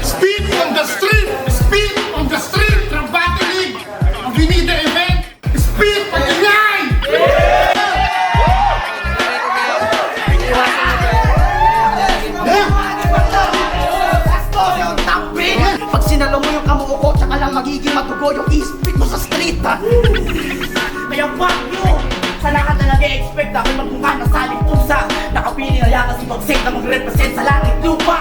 Speed on the street! Speed on the street! From Battle League! Avenida event! Speed pag-ingay! Pag sinalo mo yung kamuo ko, tsaka lang magiging matugo yung i-speed mo sa street, ha? Kaya fuck you! Sana ka talaga expect ako magmukha na saling pusa. Nakapili na yan kasi magsik na mag-represent sa langit lupa.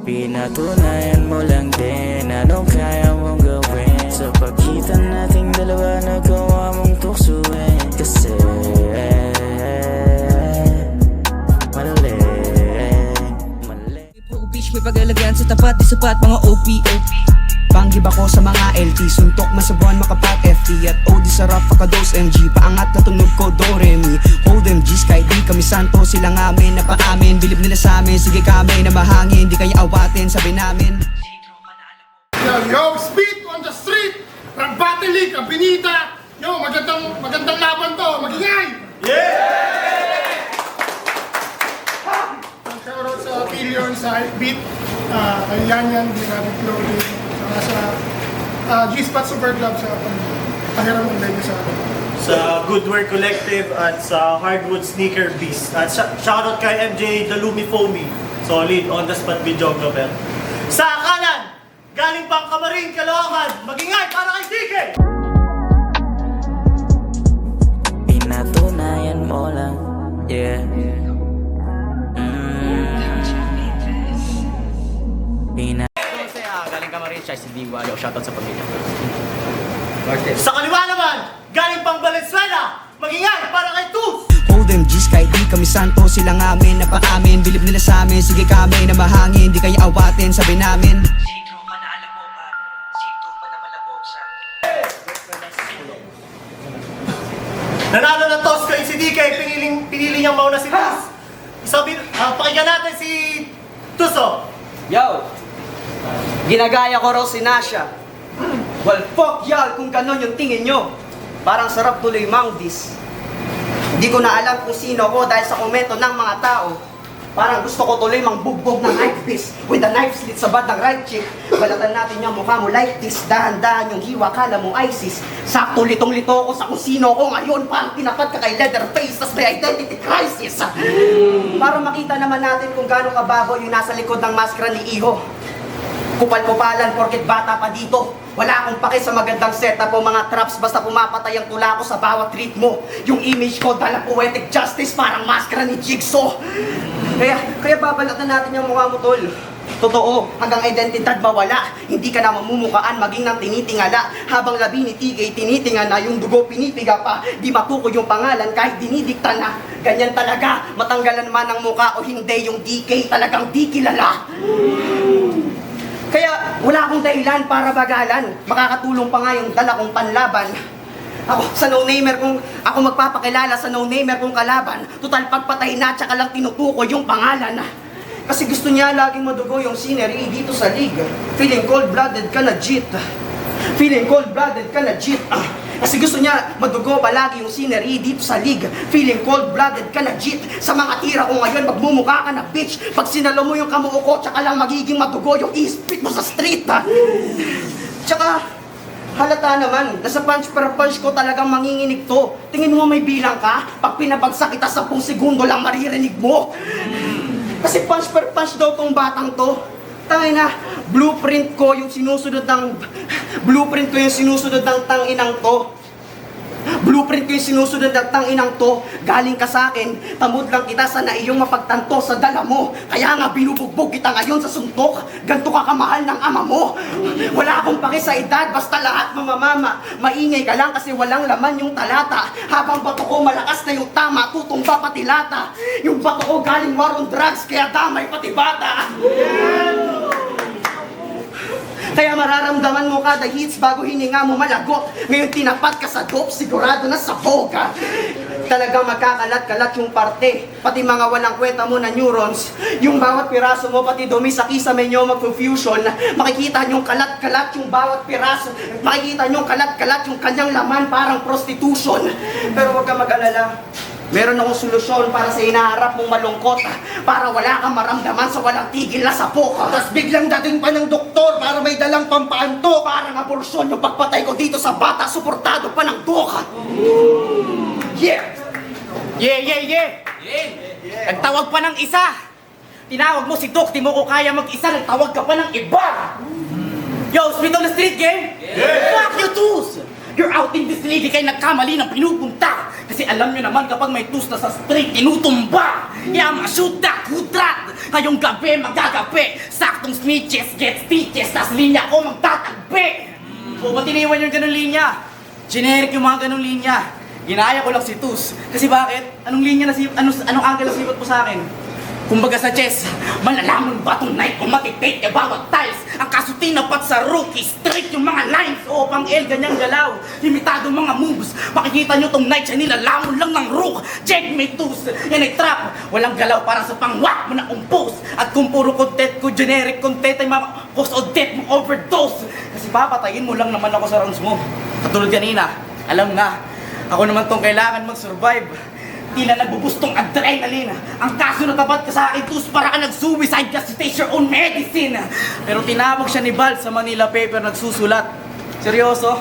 Pinatunayan mo lang din anong kaya mong gawin. Sa pagkita nating dalawa nagawa mong tuksuin. Kasi mali. Puro bitch may pag-alagyan sa tapat, di sapat mga OP. Panggib ako sa mga LT, suntok masabuan makapat FT. At OD sarap pakados MG, paangat na tunog ko do re mi. Hold MGs kahit di kami santo, sila ngamin napaamin. Bilib nila sa amin, sige kami na mahangin. Di kaya awatin, sabi namin. Yo, speed on the street! From Battle League, Avenida! Yo, magandang laban to! Mag-ingay! Shoutout sa Pillion, sa Hypebeat, kay Yanyan, Dynamic Clothing, saka sa G-Spot Super Club sa pahiram ng live sa akin. Sa Goodwork Collective at sa Hardwood Sneaker Beast. At shoutout kay MJ Dalumi Foamy, solid on the spot videographer. Sa kanan, galing pang Kamarin, Caloocan, mag-ingay para kay DK! Pinatunayan mo lang, yeah. Galing ka marin siya, si Diwa. Yo, shoutout sa pamilya. Sa kaliwa naman, galing pang Valenzuela, mag-ingay para kay Tooth! Hold MGs kahit di kami santo, sila ngamin napaamin. Bilib nila sa amin, sige kami na mahangin. Di kaya awatin, sabi namin. Nanalo na toss ko si DK, pinili niyang mauna si Tuz. Pakinggan natin si Tuzo. Yo! Ginagaya ko raw si Nasha. Well, fuck y'all kung ganon yung tingin nyo. Parang sarap tuloy mang dis. Hindi ko na alam kung sino ko dahil sa komento ng mga tao. Parang gusto ko tuloy mang bugbog ng knife this with a knife slit sa bad ng right cheek. Balatan natin yung mukha mo like this. Dahan-dahan yung hiwa, kala mo ISIS. Sakto litong-lito ko sa kung sino ko ngayon. Parang tinapat ka kay Leatherface, tas may identity crisis. Para makita naman natin kung gaano kabago yung nasa likod ng maskara ni Iho. Kupal-kupalan porket bata pa dito. Wala akong pake sa magandang setup o mga traps basta pumapatay ang tula ko sa bawat treat mo. Yung image ko dala poetic justice parang maskara ni Jigsaw. Kaya babalatan natin yung mukha mo, tol. Totoo, hanggang identidad mawala. Hindi ka na mamumukaan maging nang tinitingala. Habang labi ni TK tinitinga na yung dugo pinipiga pa. Di matukoy yung pangalan kahit dinidikta na. Ganyan talaga, matanggalan man ang mukha o hindi yung DK talagang di kilala. Kaya wala akong dahilan para bagalan. Makakatulong pa nga yung dala kong panlaban. Ako sa no-namer kung ako magpapakilala sa no-namer kong kalaban. Total pagpatay na tsaka lang tinutukoy yung pangalan. Kasi gusto niya laging madugo yung scenery dito sa league. Feeling cold-blooded ka na jit. Feeling cold-blooded ka na jit. Kasi gusto niya madugo palagi yung scenery dito sa league. Feeling cold-blooded ka na jit. Sa mga tira ko ngayon, magmumukha ka na bitch. Pag sinalo mo yung kamuo ko, tsaka lang magiging madugo yung ispit mo sa street. Tsaka, halata naman, nasa punch per punch ko talagang manginginig to. Tingin mo may bilang ka? Pag pinabagsak kita 10 segundo lang maririnig mo. Kasi punch per punch daw tong batang to. Tangin na, blueprint ko yung sinusunod ng tanginang to. Blueprint ko yung sinusunod at inang to. Galing ka sa akin, tamod lang kita sa na iyong mapagtanto sa dala mo. Kaya nga binubugbog kita ngayon sa suntok. Ganto ka kamahal ng ama mo. Wala akong paki sa edad, basta lahat mamamama. Maingay ka lang kasi walang laman yung talata. Habang bato ko malakas na yung tama, tutumba pati lata. Yung bato ko galing war on drugs, kaya damay pati bata. Kaya mararamdaman mo kada hits bago hininga mo malagot. Ngayon tinapat ka sa dope, sigurado na sa ka. Talagang magkakalat-kalat yung parte. Pati mga walang kwenta mo na neurons. Yung bawat piraso mo, pati dumi sa kisame nyo mag-fusion. Makikita nyong kalat-kalat yung bawat piraso. Makikita nyong kalat-kalat yung kanyang laman, parang prostitution. Pero huwag ka mag-alala. Meron akong solusyon para sa inaharap mong malungkot. Para wala kang maramdaman sa walang tigil na sapok. Tapos biglang dating pa ng doktor para may dalang pampaantok. Parang abortion yung pagpatay ko dito sa bata, suportado pa ng doka. Yeah! Yeah! Nagtawag pa ng isa. Tinawag mo si Doc, di mo ko kaya mag-isa, nagtawag ka pa ng iba. Yo, spit on the street game? Yeah! Fuck you, Toos! You're out in this league, kaya nagkamali ng pinupunta. Kasi alam nyo naman kapag may Toos na sa street, tinutumba. Yeah, ma-shoot that, hudrat. Ngayong gabi, magagabi. Saktong snitches, get stitches, tas linya ko magtatagbi. O ba't iniwan yung ganun linya? Generic yung mga ganun linya. Ginaya ko lang si Toos. Kasi bakit? Anong linya na anong angle na sipat mo sa akin? Kumbaga sa chess, malalaman ba itong night kung matitake e bawat tiles? Ang kaso tinapat sa rookie, straight yung mga lines. O pang L, ganyang galaw, limitado mga moves. Makikita nyo tong night, siya nilalamon lang ng rook. Checkmate Toos, yan ay trap. Walang galaw para sa pangwak mo na compose. At kung puro content ko, generic content ay cause of death mo overdose. Kasi papatayin mo lang naman ako sa rounds mo. Katulad kanina, alam nga, ako naman tong kailangan mag-survive. Tila nagbubustong adrenaline. Ang kaso na tapat ka sa akin, Toos, para ka nag-suicide kasi taste your own medicine. Pero tinawag siya ni Val sa Manila paper nagsusulat. Seryoso?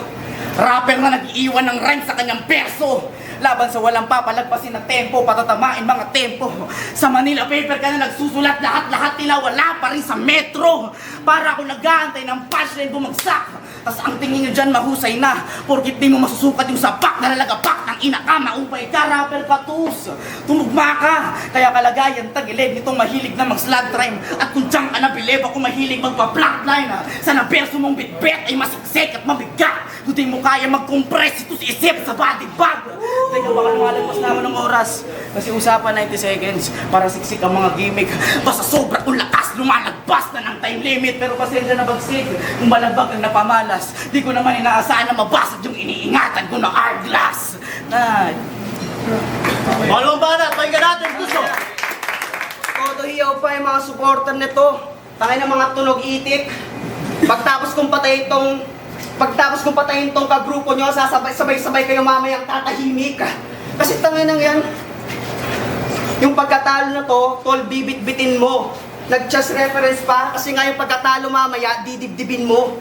Rapper na nag-iiwan ng rhyme sa kanyang perso. Laban sa walang papalagpasin na tempo, patatamain mga tempo. Sa Manila paper ka na nagsusulat, lahat-lahat nila wala pa rin sa metro. Para ako nag-aantay ng punchline bumagsak. Tas ang tingin nyo dyan mahusay na, porkit di mo masusukat yung sapak na lalagapak ng ina ka, maupay ka, rapper ka, Toos. Tumugma ka, kaya kalagayan tagilid nitong mahilig na mag-slug rhyme. At kung dyan ka nabilib ako mahilig magpa-flatline. Sana verso mong bitbit ay masiksik at mabigat. Kung di mo kaya mag-compress, ito si isip sa body bag. Teka, baka lumalagpas naman ng oras. Kasi usapan 90 seconds para siksik ang mga gimmick. Basta sobra kung lakas, lumalagpas na ng time limit. Pero pasensya na bagsik, kung malabag ang napamalas. Di ko naman inaasahan na mabasag yung iniingatan ko na hourglass. Malong banat, pakinggan natin, gusto. Todo hiyaw pa yung mga supporter nito. Tangay ng mga tunog itik. Pagtapos kong patayin tong kagrupo nyo, sabay-sabay kayo mamayang tatahimik. Kasi tangay nang yan. Yung pagkatalo na to, tol, bibit-bitin mo. Nag-just reference pa, kasi nga yung pagkatalo mamaya, didibdibin mo.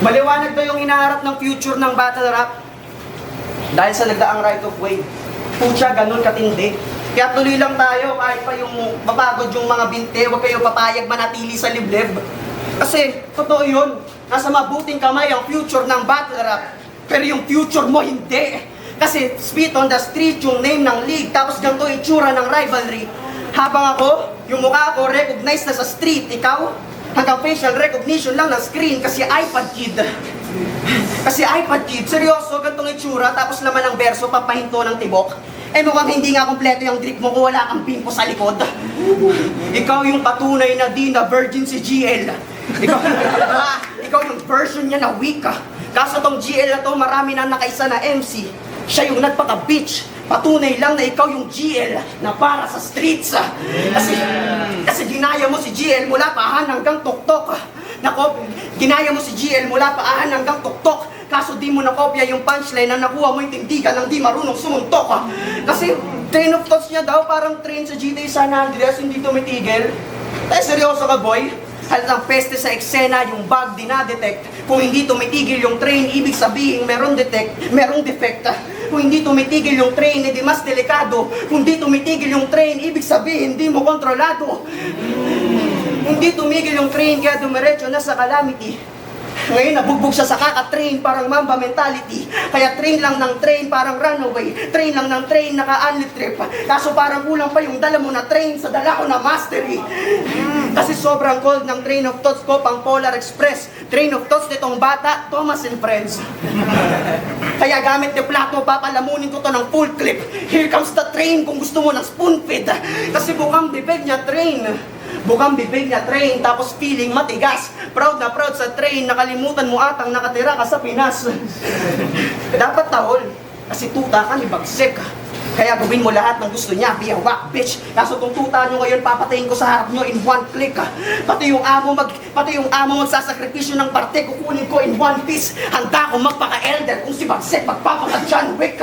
Maliwanag to yung inaharap ng future ng battle rap. Dahil sa nagdaang right of way. Pucha, ganun katindi. Kaya tuloy lang tayo, kahit pa yung mapagod yung mga binte, huwag kayo papayag manatili sa liblib. Kasi, totoo yun, nasa mabuting kamay ang future ng battle rap. Pero yung future mo, hindi. Kasi, spit on the street yung name ng league, tapos ganito itsura ng rivalry. Habang ako, yung mukha ko, recognized na sa street, ikaw, hanggang facial recognition lang ng screen kasi iPad kid. Kasi iPad kid, seryoso, ganitong itsura, tapos laman ng verso, papahinto ng tibok. Eh mukhang hindi nga kompleto yung drip mo kung wala kang bimpo sa likod. Ikaw yung patunay na di na virgin si GL. Ikaw yung version niya na weak. Kaso tong GL na to, marami na nakaisa na MC. Siya yung nagpaka-bitch. Patunay lang na ikaw yung GL na para sa streets. Kasi ginaya mo si GL mula paahan hanggang tuktok. Ginaya mo si GL mula paahan hanggang tuktok. Kaso di mo nakopya yung punchline na nakuha mo yung tindigan ng di marunong sumuntok. Kasi train of thoughts niya daw parang train sa GTA San Andreas, hindi tumitigil. Seryoso ka, boy? Halatang peste sa eksena, yung bug dinadetect. Kung hindi tumitigil yung train, ibig sabihin merong defect. Kung hindi tumitigil yung train, edi mas delikado. Kung hindi tumitigil yung train, ibig sabihin hindi mo kontrolado. Kung hindi tumigil yung train, kaya dumiretso na sa calamity. Ngayon nabugbog siya sa kaka-train, parang Mamba mentality. Kaya train lang ng train, parang runaway. Train lang ng train, naka-unlit trip. Kaso parang kulang pa yung dala mo na train sa dala ko na mastery. Kasi sobrang cold ng train of thoughts ko, pang Polar Express. Train of thoughts nitong bata, Thomas and Friends. Kaya gamit ni Plato, papalamunin ko to ng full clip. Here comes the train kung gusto mo ng spoon feed. Kasi bukang bibig niya train. Bukang bibig niya train, tapos feeling matigas. Proud na proud sa train, nakalimutan mo atang nakatira ka sa Pinas. Dapat tahol, kasi tuta ka ni Bagsik. Kaya gawin mo lahat ng gusto niya, be a whack bitch. Kaso kung tuta nyo ngayon, papatayin ko sa harap nyo in one click. Pati yung amo magsasakripisyo ng parte, kukunin ko in one piece. Handa ko magpaka-elder kung si Bagsik magpapaka-John Wick.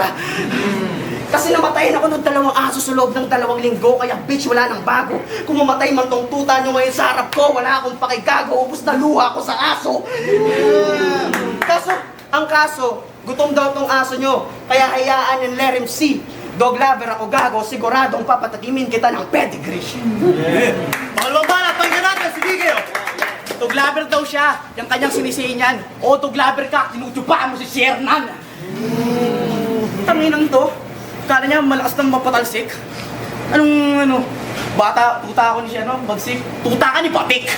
Kasi namatayin ako ng 2 aso sa loob ng 2 linggo, kaya bitch, wala nang bago. Kung mamatay man tong tuta nyo ngayon sa harap ko, wala akong pakigago, ubos na luha ko sa aso. Ang kaso, gutom daw tong aso nyo, kaya hayaan and let him see. Dog lover ako gago, siguradong papatagimin kita ng pedigree. Pangalawang bala, pakinggan natin si Digeo. Tuglaber daw siya, yung kanyang sinisihin yan. O, tuglaber ka, tinutupaan mo si Shernan. Tanginang to, kala niya malakas ng mapatalsik. Anong, bata, tuta ako ni siya, no? Bagsik, tuta ka ni Patik.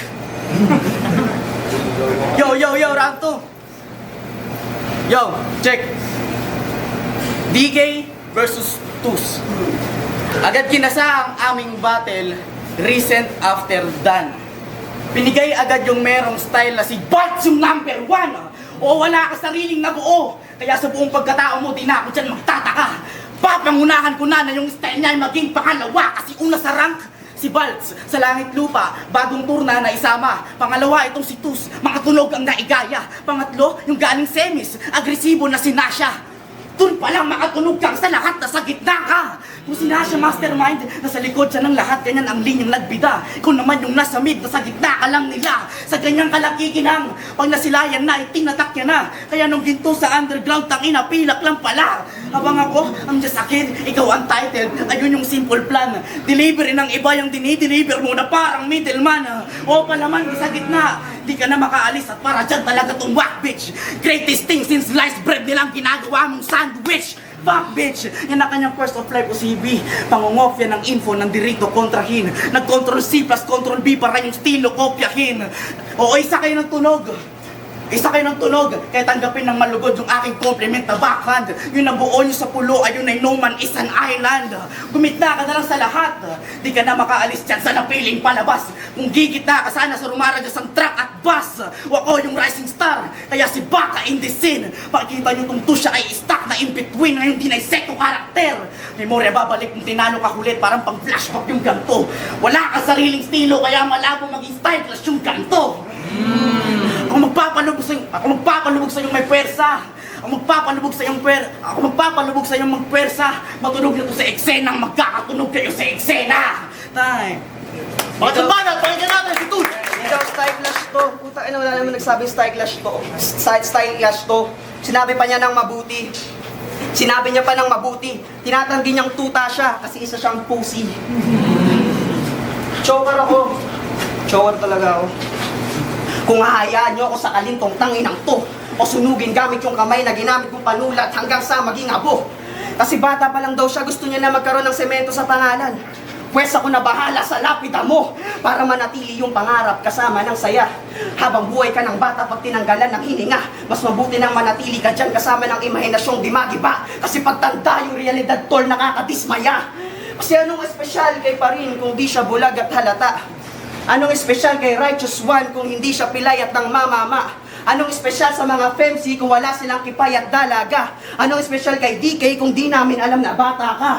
Yo, round 2. Yo, check. DK versus Tus. Agad kinasa ang aming battle, recent after done. Pinigay agad yung merong style na si Bart yung number 1. O wala ka sariling nabuo. Kaya sa buong pagkatao mo, di na ako dyan magtataka. Papangunahan ko na yung style niya ay maging pangalawa. Kasi una sa rank, si Baltz, sa langit lupa, bagong turna na isama. Pangalawa, itong si Tus, mga tunog ang naigaya. Pangatlo, yung galing semis, agresibo na si Nasha. Doon palang makatunog kang sa lahat, nasa gitna ka. Kung si Nasha mastermind, nasa likod siya ng lahat, ganyan ang linyang nagbida. Kung naman yung nasa mid, nasa gitna ka lang nila. Sa ganyang kalakikinang, pag nasilayan na, itinatak niya na. Kaya nung ginto sa underground, tangina, pilak lang pala. Habang ako, ang just a kid, ikaw ang title, ayun yung simple plan. Delivery ng iba yung dinideliver mo na parang middleman. O pa naman, sa gitna, di ka na makaalis at para dyan talaga tong whack bitch. Greatest thing since sliced bread nilang ginagawa mong sandwich. Fuck bitch! Yan ang kanyang first of life o CB. Pangungof yan ng info ng dirito kontrahin. Nag-control C plus control B para yung estilo kopyahin. Oo, isa kayo ng tunog. Isa kayo ng tunog, kaya tanggapin ng malugod yung aking compliment na backhand. Yung nabuo nyo sa pulo, ayun ay no man is an island. Gumitna ka na lang sa lahat, di ka na makaalis dyan sa napiling palabas. Kung gigitna ka sana sa rumaragas ang truck at bus. Wako yung rising star, kaya si Baka in the scene. Pakikita nyo tong tusya ay stuck na in between, ngayon dinaisect ko karakter. Memorya babalik kung tinalo ka kulit, parang pang flashback yung ganto. Wala ka sariling stilo, kaya malabo maging stylish yung ganto. Ako magpapalubog sa iyong may pwersa. Ako magpapalubog sa iyong magpwersa. Matunog na to sa eksenang magkakatunog kayo sa eksena. Tay. Pangalawang bala, pakinggan natin si Tus. Ikaw, stylish to. Puta, wala naman nagsabing stylish to. Stylish to. Sinabi pa niya ng mabuti. Tinatanggi niyang tuta siya kasi isa siyang pussy. Choker ako. Choker talaga ako. Kung hahayaan niyo ako sa kalintong tanginang to, o sunugin gamit yung kamay na ginamit kong panulat hanggang sa maging abo. Kasi bata pa lang daw siya, gusto niya na magkaroon ng semento sa pangalan. Pwes ako na bahala sa lapida mo para manatili yung pangarap kasama ng saya. Habang buhay ka ng bata pag tinanggalan ng hininga, mas mabuti nang manatili ka dyan kasama ng imahinasyong di magiba. Kasi pagtanda yung realidad tol nakakadismaya. Kasi anong espesyal kay Parin kung di siya bulag at halata? Anong espesyal kay Righteous One kung hindi siya pilayat ng mamama? Anong espesyal sa mga femsi kung wala silang kipay at dalaga? Anong espesyal kay DK kung di namin alam na bata ka?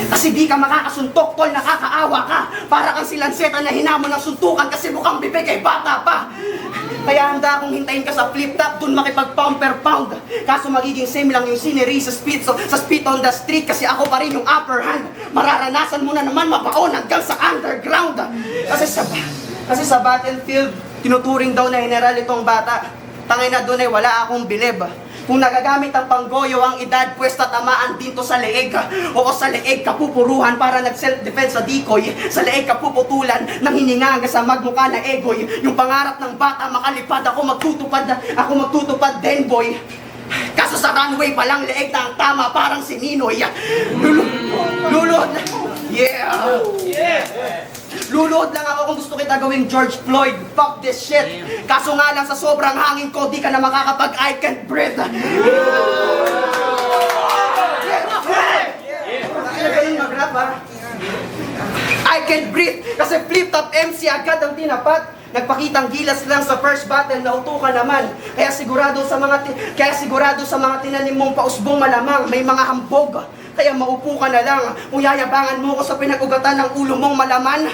Kasi di ka makakasuntok, tol, nakakaawa ka. Para kang silanseta na hinamon ng suntukan kasi mukhang bibig ay bata pa. Kaya handa akong hintayin ka sa flip-top, dun makipag-pound per pound. Kaso magiging same lang yung scenery sa speed on the street kasi ako pa rin yung upper hand. Mararanasan mo na naman mabaon hanggang sa underground. Kasi sa battlefield, tinuturing daw na general itong bata. Tangay na dun ay wala akong bilib. Kung nagagamit ang panggoyo ang edad, pwes tatamaan din to sa leeg. Oo, sa leeg kapupuruhan para nag-self-defense sa dikoy. Sa leeg kapuputulan ng hininga hanggang sa magmukha na egoy. Yung pangarap ng bata makalipad, ako magtutupad din boy. Kaso sa runway palang leeg na ang tama parang si Ninoy. Luluhod lang. Luluhod lang ako kung gusto kita gawing George Floyd. Fuck this shit. Kaso nga lang sa sobrang hangin ko, di ka na makakapag I can't breathe. Mag-rap ha? I can't breathe kasi flip-top MC agad ang tinapat. Nagpakitang gilas lang sa first battle, nauto ka naman. Kaya sigurado sa mga tinanim mong pausbong malamang, may mga hambog. Kaya maupo ka na lang. Kung yayabangan mo ko sa pinag-ugatan ng ulo mong malaman,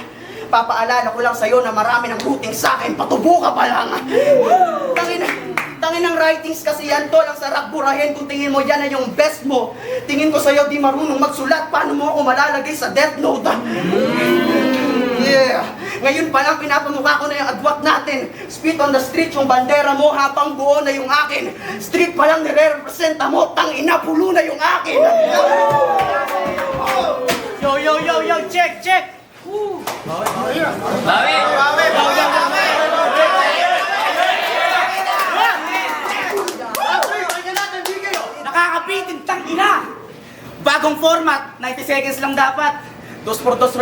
papaalala ko lang sa'yo na marami ng routing sa'kin, patubo ka pa lang. Tangin ng writings kasi yan, tol, ang sarap burahin kung tingin mo yan ay yung best mo. Tingin ko sa'yo di marunong magsulat, paano mo ako malalagay sa death note? Yeah! Ngayon pa lang pinapamukha ko na yung agwat natin. Spit on the street yung bandera mo habang buo na yung akin. Street pa lang nire-representa mo, tangina, pulo na yung akin. Yo, check! Nakakabitin, tangina! Bagong format, 90 seconds lang dapat. 2x2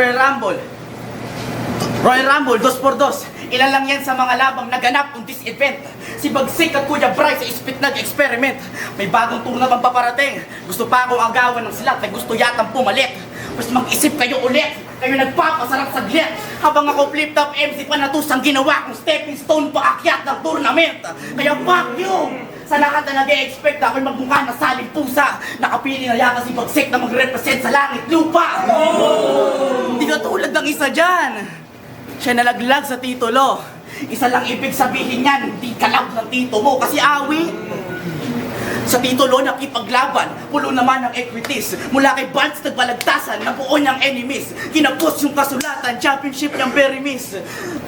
Royal Rumble, 2x2. Ilan lang yan sa mga labang naganap on this event. Si Bagsik at Kuya Bryce sa ispit nag-experiment. May bagong tournament paparating. Gusto pa akong agawan ng silat, may gusto yatang pumalit. Mas mag-isip kayo ulit. Kayo nagpapasarap saglit. Habang ako flip-top MC panatusang ginawa kong stepping stone paakyat ng tournament. Kaya fuck you! Sa lahat na nag-e-expect na ako'y magmukha na saling pusa. Nakapili na yata si Bagsik na mag-represent sa langit lupa. Hindi ka tulad ng isa dyan. Siya nalaglag sa titulo. Isa lang ibig sabihin niyan, hindi kalab ng tito mo kasi awi. Sa titulo nakipaglaban, pulo naman ng equities. Mula kay Vance nagbalagtasan, nabuo niyang enemies. Kinapos yung kasulatan, championship niyang very miss.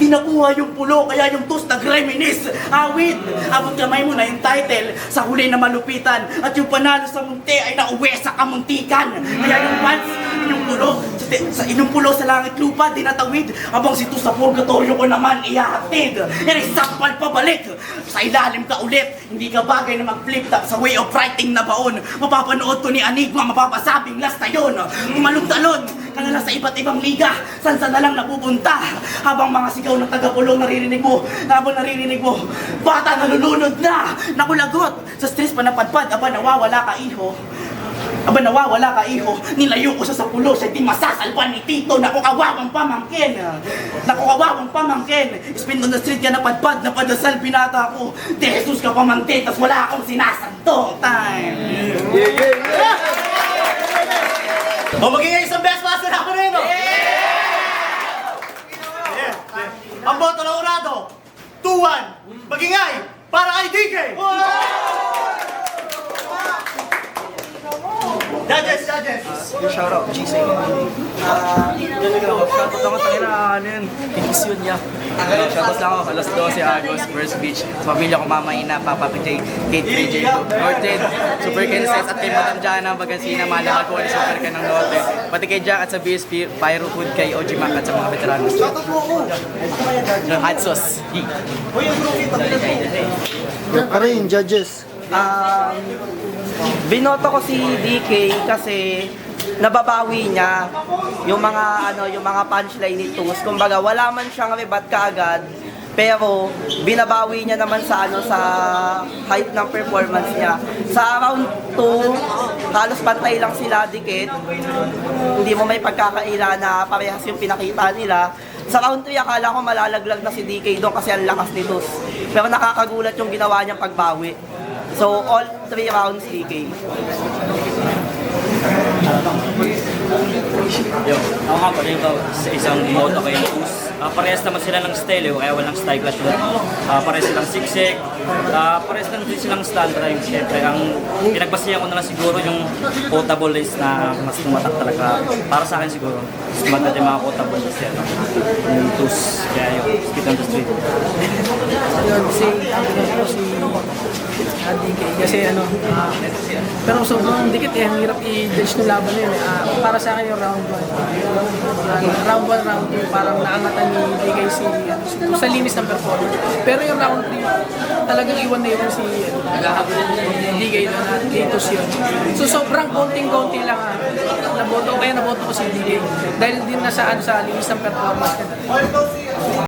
Tinakuha yung pulo, kaya yung tus nag-reminis. Awit, abot kamay mo na yung title sa huli na malupitan. At yung panalo sa munti ay nauwi sa kamuntikan. Kaya yung Vance, yung pulo, sa inyong pulo sa langit lupa, dinatawid. Habang si tus sa purgatorio ko naman ihahatid. Yan ay sampal pabalik. Sa ilalim ka ulit, hindi ka bagay na mag-flip-top sa way of writing na baon. Mapapanood to ni Enigma, mapapasabing last na yun. Umalong-talon ka na lang sa iba't ibang liga, saan na lang napupunta. Habang mga sigaw ng taga-pulong naririnig mo, bata nalulunod na, nakulagot. Sa stress pa napadpad, nawawala ka iho. Nilayo ko sa pulo, siya di masasalpan ni Tito. Naku kawawang pamangkin. Spin on the street ka napadpad, napadasal pinata ko. De Jesus ka pamangkin, tas wala akong sinasantong time. O magiging isang best master ako rin, no? Ang boto na urado, 2-1, magingay para kay DK! Judges! Shoutout, GC. Shoutout ako sa inisyon niya. Shoutout lang ako, alas 12 Agos, First Beach. Sa pamilya ko, Mama Ina, Papa PJ, Kate 3J, Northern, Super Kansas, at kay Madam Jana, Bagansina, Malakal ko, Super ka ng Norte. Pati kay Jack at sa BSP, Pyro Food, kay OG Mac at sa mga veteranos. Shoutout mo ako! Hadsos. Ano yung judges? Binoto ko si DK kasi nababawi niya yung mga punchline ni Tus. Kumbaga wala man siyang rebat kaagad, pero binabawi niya naman sa height ng performance niya. Sa round 2, halos pantay lang sila dikit. Hindi mo may pagkakaila na parehas yung pinakita nila. Sa round 3, akala ko malalaglag na si DK doon kasi ang lakas ni Tus. Pero nakakagulat yung ginawa niyang pagbawi. So, all 3 rounds, DK. Yo, ako nga pala yung sa isang moto kay Tus. Parehas naman sila ng style, kaya walang style clash yun. Parehas silang siksik, parehas lang din silang stand drive. Siyempre, ang pinagbasihan ko na lang siguro yung potable race na mas tumatak talaga. Para sa akin siguro, mas maganda yung mga potable race yan. Yung Tus, kaya yung Speed on the Street. Yan, si DK kasi pero sobrang dikit ang hirap i-judge ng laban na yun. Para sa akin yung round 1. Round 1, round 2, parang naangatan ni DK sa linis ng performance. Pero yung round 3, talagang iwan na iwan si DK na Gatos yun. So sobrang konting-konti lang naboto ko si DK. Dahil din na sa linis ng performance niya.